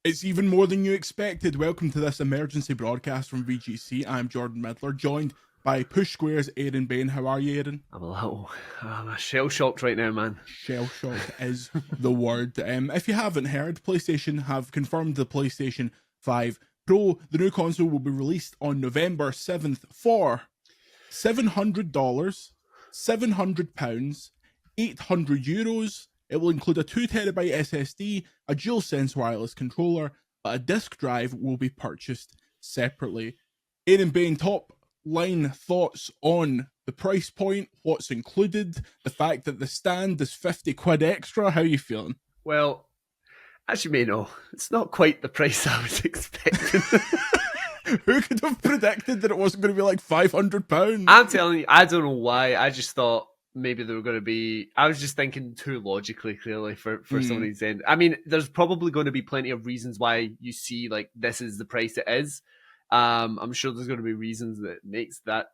It's even more than you expected. Welcome to this emergency broadcast from VGC. I'm Jordan Midler, joined by PushSquare's Aaron Bayne. How are you, Aaron? I'm shell shocked right now, man. Shell shocked is the word. If you haven't heard, PlayStation have confirmed the PlayStation 5 Pro. The new console will be released on November 7th for $700, £700, €800. It will include a 2TB SSD, a DualSense wireless controller, but a disk drive will be purchased separately. Aaron Bain, top line thoughts on the price point, what's included, the fact that the stand is 50 quid extra. How are you feeling? Well, as you may know, it's not quite the price I was expecting. Who could have predicted that it wasn't going to be like £500? I'm telling you, I don't know why. I just thought maybe they were going to be. I was just thinking too logically, clearly, for somebody's end. I mean, there's probably going to be plenty of reasons why you see like this is the price it is. I'm sure there's going to be reasons that makes that,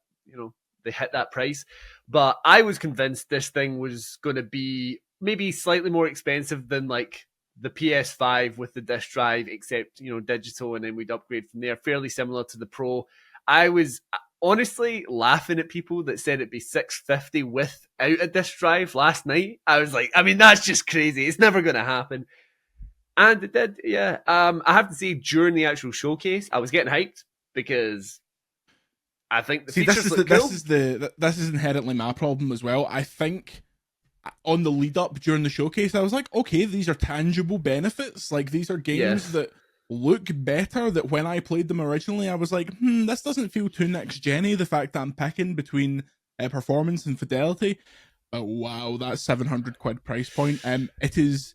they hit that price. But I was convinced this thing was going to be maybe slightly more expensive than like the PS5 with the disc drive, except, digital, and then we'd upgrade from there. Fairly similar to the Pro. I was honestly laughing at people that said it'd be $650 without a disc drive last night. I was like, I mean, that's just crazy. It's never going to happen. And it did, yeah. I have to say, during the actual showcase, I was getting hyped because I think the features look cool. This is inherently my problem as well. I think on the lead up during the showcase, I was like, okay, these are tangible benefits. Like, these are games that look better, that when I played them originally, I was like, this doesn't feel too next gen-y, the fact that I'm picking between performance and fidelity. But wow, that 700 quid price point. It is,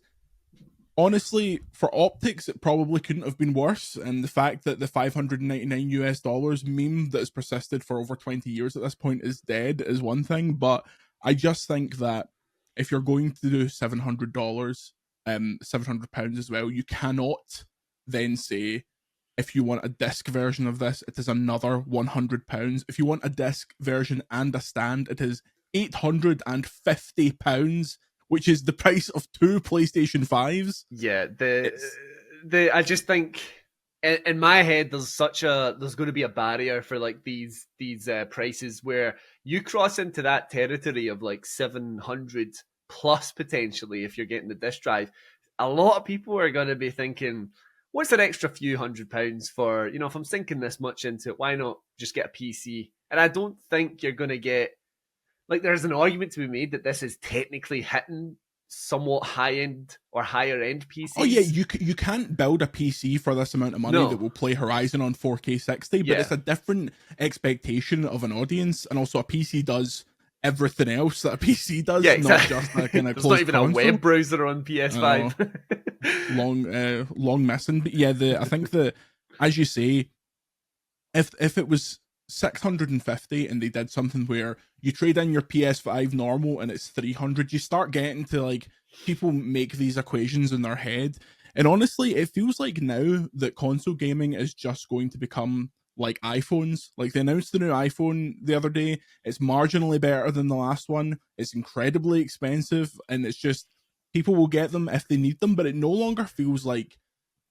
honestly, for optics, it probably couldn't have been worse. And the fact that the $599 meme that has persisted for over 20 years at this point is dead is one thing. But I just think that if you're going to do $700, £700 as well, you cannot then say, if you want a disc version of this, it is another £100. If you want a disc version and a stand, it is £850, which is the price of two PlayStation 5s. Yeah, I just think in my head there's going to be a barrier for like these prices where you cross into that territory of like 700 plus potentially if you're getting the disc drive. A lot of people are going to be thinking, what's an extra few £100 for, if I'm sinking this much into it, why not just get a PC? And I don't think you're going to get, like, there's an argument to be made that this is technically hitting somewhat high-end or higher-end PCs. Oh yeah, you can't build a PC for this amount of money that will play Horizon on 4K 60, but it's a different expectation of an audience, and also a PC does everything else that a PC does, not just a kind of There's not even console. A web browser on PS5. Long missing. But yeah, I think that, as you say, if it was 650 and they did something where you trade in your PS5 normal and it's 300, you start getting to, like, people make these equations in their head. And honestly, it feels like now that console gaming is just going to become like iPhones. Like, they announced the new iPhone the other day. It's marginally better than the last one. It's incredibly expensive, and it's just, people will get them if they need them, but it no longer feels like,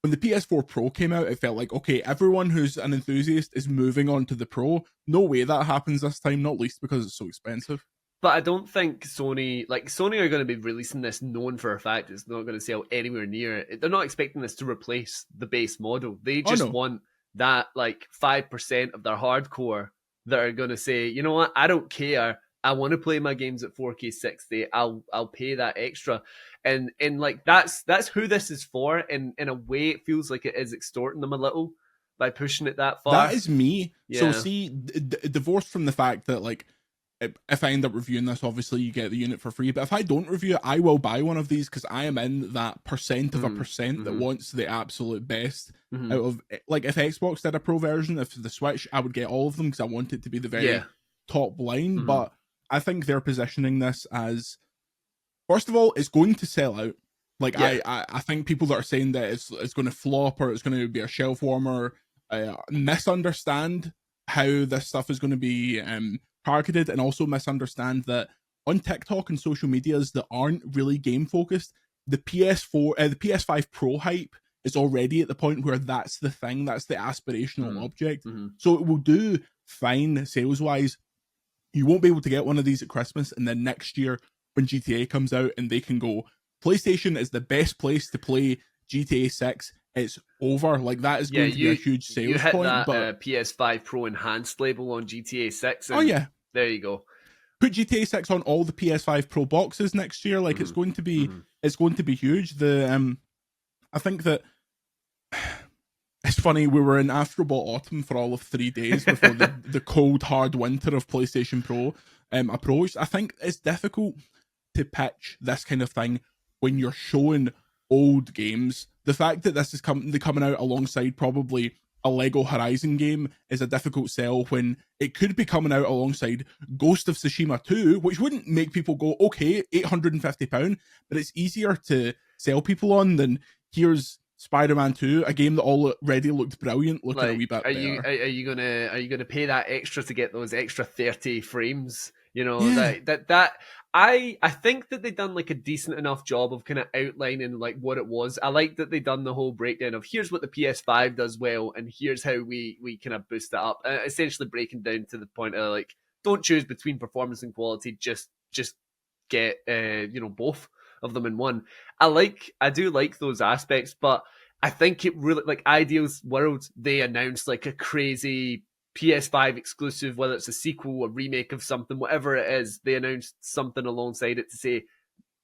when the PS4 Pro came out, it felt like, okay, everyone who's an enthusiast is moving on to the Pro. No way that happens this time, not least because it's so expensive. But I don't think Sony are going to be releasing this knowing for a fact it's not going to sell anywhere near it. They're not expecting this to replace the base model. They just want that, like, 5% of their hardcore that are going to say, you know what, I don't care. I want to play my games at 4K 60. I'll pay that extra. And like, that's who this is for. And in a way, it feels like it is extorting them a little by pushing it that far. That is me. Yeah. So see, divorced from the fact that, like, if I end up reviewing this, obviously you get the unit for free. But if I don't review it, I will buy one of these because I am in that percent of a percent that wants the absolute best out of, like, if Xbox did a Pro version, if the Switch, I would get all of them because I want it to be the very top line. But I think they're positioning this as, first of all, it's going to sell out. Like, I think people that are saying that it's going to flop or it's going to be a shelf warmer misunderstand how this stuff is going to be targeted, and also misunderstand that on TikTok and social medias that aren't really game focused, the PS5 Pro hype it's already at the point where that's the thing, that's the aspirational object. Mm-hmm. So it will do fine sales wise. You won't be able to get one of these at Christmas, and then next year when GTA comes out and they can go, PlayStation is the best place to play GTA 6, it's over. Like, that is going to be a huge sales you hit point. That but PS5 Pro enhanced label on GTA 6. Oh yeah, there you go. Put GTA 6 on all the PS5 Pro boxes next year. Like, it's going to be huge. I think that it's funny, we were in Astrobot Autumn for all of 3 days before the cold, hard winter of PlayStation Pro approached. I think it's difficult to pitch this kind of thing when you're showing old games. The fact that this is coming out alongside probably a Lego Horizon game is a difficult sell when it could be coming out alongside Ghost of Tsushima 2, which wouldn't make people go, okay, £850, but it's easier to sell people on than here's Spider-Man 2, a game that already looked brilliant, looking a wee bit better. Are you gonna pay that extra to get those extra 30 frames? You know, I think that they done like a decent enough job of kind of outlining like what it was. I like that they done the whole breakdown of here's what the PS5 does well, and here's how we kind of boost it up. Essentially breaking down to the point of like, don't choose between performance and quality, just get both of them in one. I do like those aspects, but I think it really, like, Ideal's World, they announced like a crazy PS5 exclusive, whether it's a sequel, a remake of something, whatever it is, they announced something alongside it to say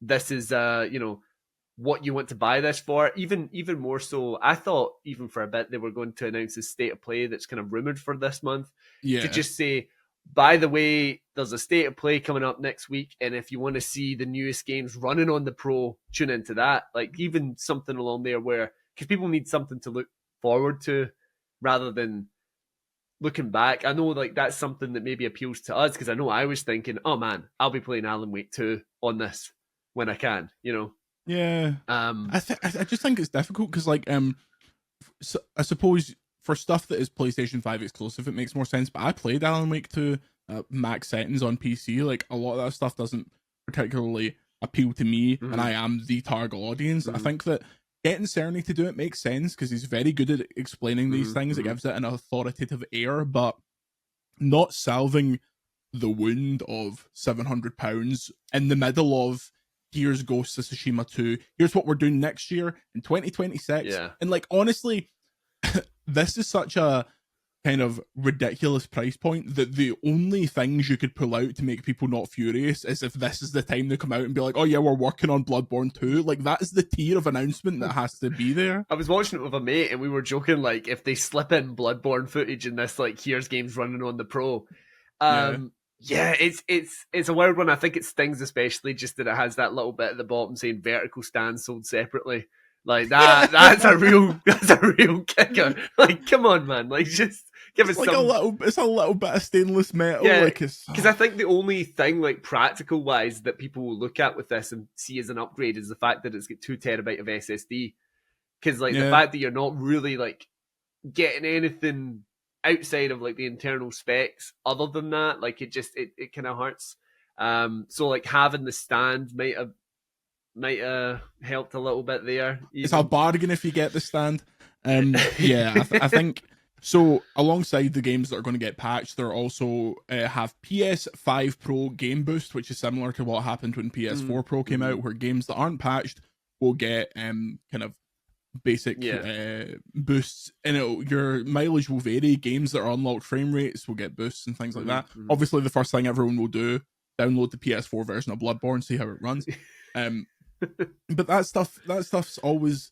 this is what you want to buy this for. Even more so, I thought even for a bit they were going to announce a state of play that's kind of rumored for this month. Yeah. To just say, by the way, there's a state of play coming up next week, and if you want to see the newest games running on the Pro, tune into that. Like, even something along there where, because people need something to look forward to rather than looking back. I know like that's something that maybe appeals to us, because I know I was thinking, oh man, I'll be playing Alan Wake 2 on this when I can, Yeah. I just think it's difficult because so I suppose for stuff that is PlayStation 5 exclusive, it makes more sense. But I played Alan Wake 2 max settings on PC. Like, a lot of that stuff doesn't particularly appeal to me, and I am the target audience. I think that getting Cerny to do it makes sense because he's very good at explaining these things. It gives it an authoritative air, but not salving the wound of £700 in the middle of here's Ghost of Tsushima 2, here's what we're doing next year in 2026. Yeah. And like, honestly, this is such a kind of ridiculous price point that the only things you could pull out to make people not furious is if this is the time they come out and be like, oh yeah, we're working on Bloodborne 2. Like, that is the tier of announcement that has to be there. I was watching it with a mate and we were joking, like, if they slip in Bloodborne footage in this, like, here's games running on the Pro. Yeah, it's a weird one. I think it stings especially just that it has that little bit at the bottom saying vertical stand sold separately. Like, that's a real kicker. Like, come on, man. Like, just give it's it like some... it's a little bit of stainless metal. Yeah, like, because I think the only thing, like, practical wise that people will look at with this and see as an upgrade is the fact that it's got 2 terabyte of SSD. Because like the fact that you're not really like getting anything outside of like the internal specs other than that, like, it kind of hurts. So like having the stand might have helped a little bit there. Even. It's a bargain if you get the stand. Yeah, I think so. Alongside the games that are going to get patched, there also have PS5 Pro Game Boost, which is similar to what happened when PS4 Pro came out, where games that aren't patched will get kind of basic boosts, and your mileage will vary. Games that are unlocked frame rates will get boosts and things like that. Obviously, the first thing everyone will do, download the PS4 version of Bloodborne, see how it runs. But that stuff's always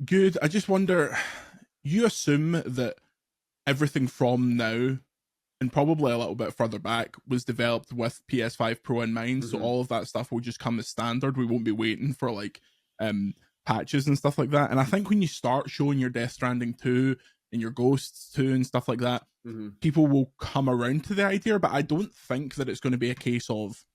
good. I just wonder, you assume that everything from now and probably a little bit further back was developed with PS5 Pro in mind, so all of that stuff will just come as standard. We won't be waiting for like patches and stuff like that. And I think when you start showing your Death Stranding 2 and your Ghosts 2 and stuff like that, people will come around to the idea. But I don't think that it's going to be a case of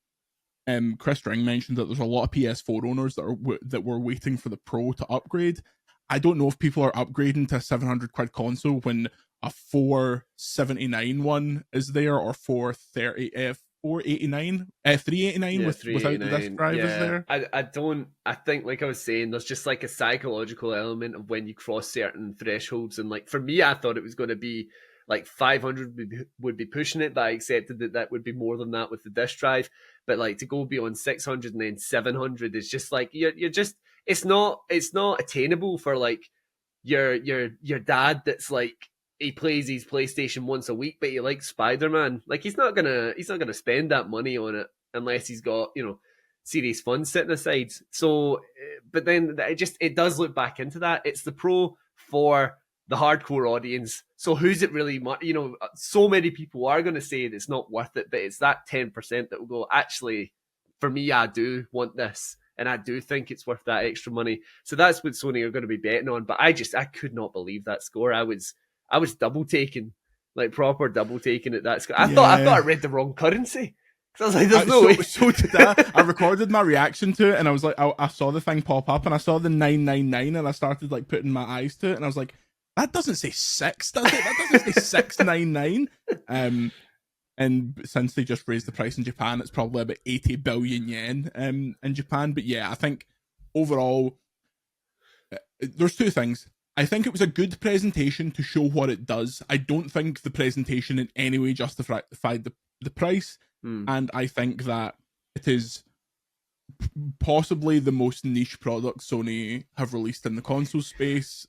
Chris String mentioned that there's a lot of PS4 owners that were waiting for the Pro to upgrade. I don't know if people are upgrading to a £700 console when a 479 one is there, or 430 489, 389 without the disc 389. drive is Yeah, there. I think, like I was saying, there's just like a psychological element of when you cross certain thresholds, and like for me, I thought it was going to be like 500 would be pushing it, but I accepted that would be more than that with the disc drive. But like to go beyond 600 and then 700 is just like you're just it's not attainable for like your dad that's like he plays his PlayStation once a week, but he likes Spider-Man. Like he's not gonna spend that money on it unless he's got serious funds sitting aside. So, but then it does look back into that. It's the Pro for the hardcore audience. So who's it really? So many people are going to say it's not worth it, but it's that 10% that will go. Actually, for me, I do want this. And I do think it's worth that extra money. So that's what Sony are going to be betting on. But I could not believe that score. I was double taking, like proper double taking at that score. I thought I read the wrong currency. I was like, there's no way. So did I. I recorded my reaction to it, and I was like, I saw the thing pop up, and I saw the 999, and I started like putting my eyes to it, and I was like, that doesn't say 6, does it? That doesn't say 699. And since they just raised the price in Japan, it's probably about 80 billion yen in Japan. But yeah, I think overall, there's two things. I think it was a good presentation to show what it does. I don't think the presentation in any way justified the price. And I think that it is possibly the most niche product Sony have released in the console space.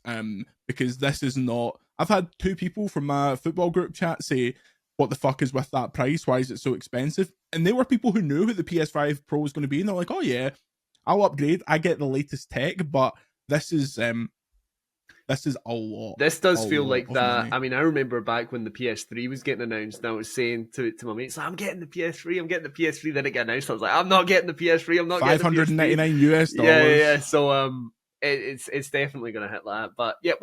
Because this is not... I've had 2 people from my football group chat say, what the fuck is with that price? Why is it so expensive? And they were people who knew who the PS5 Pro was going to be, and they're like, oh yeah, I'll upgrade. I get the latest tech, but this is a lot. This does feel like that. Money. I mean, I remember back when the PS3 was getting announced, and I was saying to my mates, I'm getting the PS3, I'm getting the PS3. Then it got announced. I was like, I'm not getting the PS3, I'm not getting the PS3. $599. Yeah. So it's definitely going to hit that. But yeah,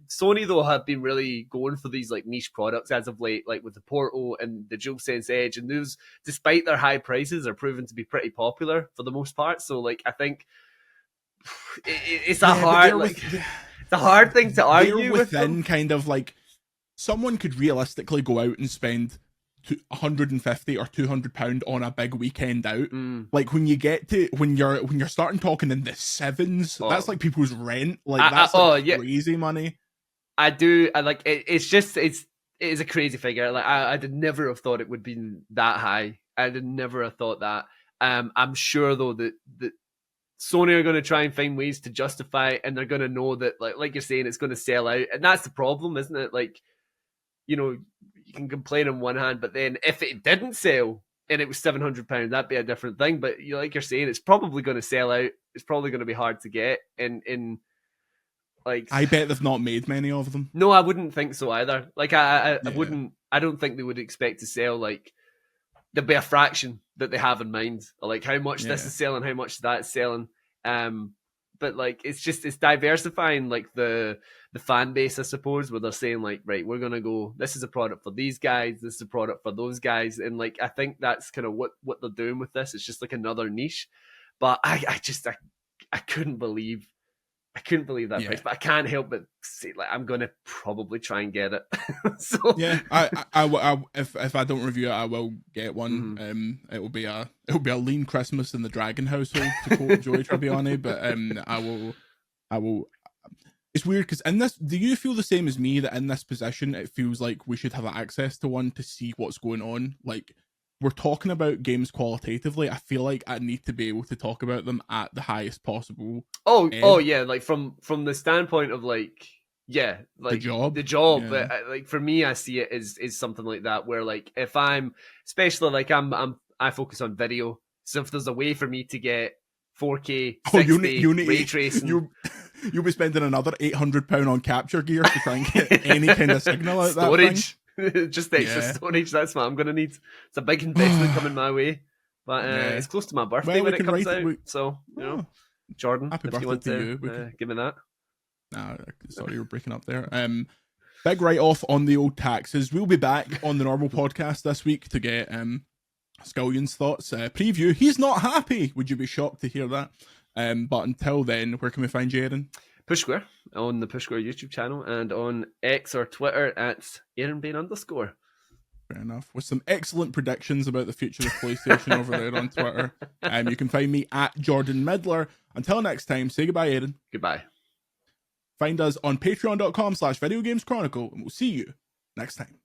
Sony though have been really going for these like niche products as of late, like with the Portal and the DualSense Edge, and those, despite their high prices, are proven to be pretty popular for the most part. So like, I think it's a hard thing to argue with them. Kind of like someone could realistically go out and spend 150 or 200 pound on a big weekend out. Like when you get to when you're starting talking in the sevens, that's like people's rent. Like that's crazy money. I like it. It is a crazy figure. Like I did never have thought it would be that high. I did never have thought that. I'm sure though that Sony are going to try and find ways to justify it, and they're going to know that like you're saying, it's going to sell out, and that's the problem, isn't it? Like, you can complain on one hand, but then if it didn't sell and it was £700, that'd be a different thing. But like you're saying, it's probably going to sell out. It's probably going to be hard to get. In like, I bet they've not made many of them. No, I wouldn't think so either. Like I wouldn't. I don't think they would expect to sell like there'd be a fraction that they have in mind, or like how much this is selling, how much that's selling. But like it's diversifying like the fan base, I suppose, where they're saying like, right, we're gonna go, this is a product for these guys, this is a product for those guys, and like I think that's kind of what they're doing with this. It's just like another niche. But I couldn't believe that price, but I can't help but say like I'm gonna probably try and get it. So yeah, I if I don't review it, I will get one. It will be a lean Christmas in the Dragon household, to quote Joey Tribbiani. But I will. It's weird because in this, do you feel the same as me that in this position it feels like we should have access to one to see what's going on? Like, we're talking about games qualitatively. I feel like I need to be able to talk about them at the highest possible. Oh yeah, like from the standpoint of like, yeah, like the job. Yeah. But like for me, I see it as something like that, where like if I'm, especially like I focus on video, so if there's a way for me to get 4K 60 ray tracing, you'll be spending another £800 on capture gear to try and get any kind of signal out storage. Just extra storage. That's what I'm gonna need. It's a big investment coming my way, but it's close to my birthday when it comes out. So Jordan, happy if you want to give me that. Nah, sorry, you were breaking up there. Big write-off on the old taxes. We'll be back on the normal podcast this week to get Scullion's thoughts. Preview. He's not happy. Would you be shocked to hear that? But until then, where can we find you, Aaron? PushSquare on the PushSquare YouTube channel, and on X or Twitter at AaronBayne_. Fair enough. With some excellent predictions about the future of PlayStation over there on Twitter. You can find me at Jordan Midler. Until next time, say goodbye, Aiden. Goodbye. Find us on patreon.com/videogameschronicle, and we'll see you next time.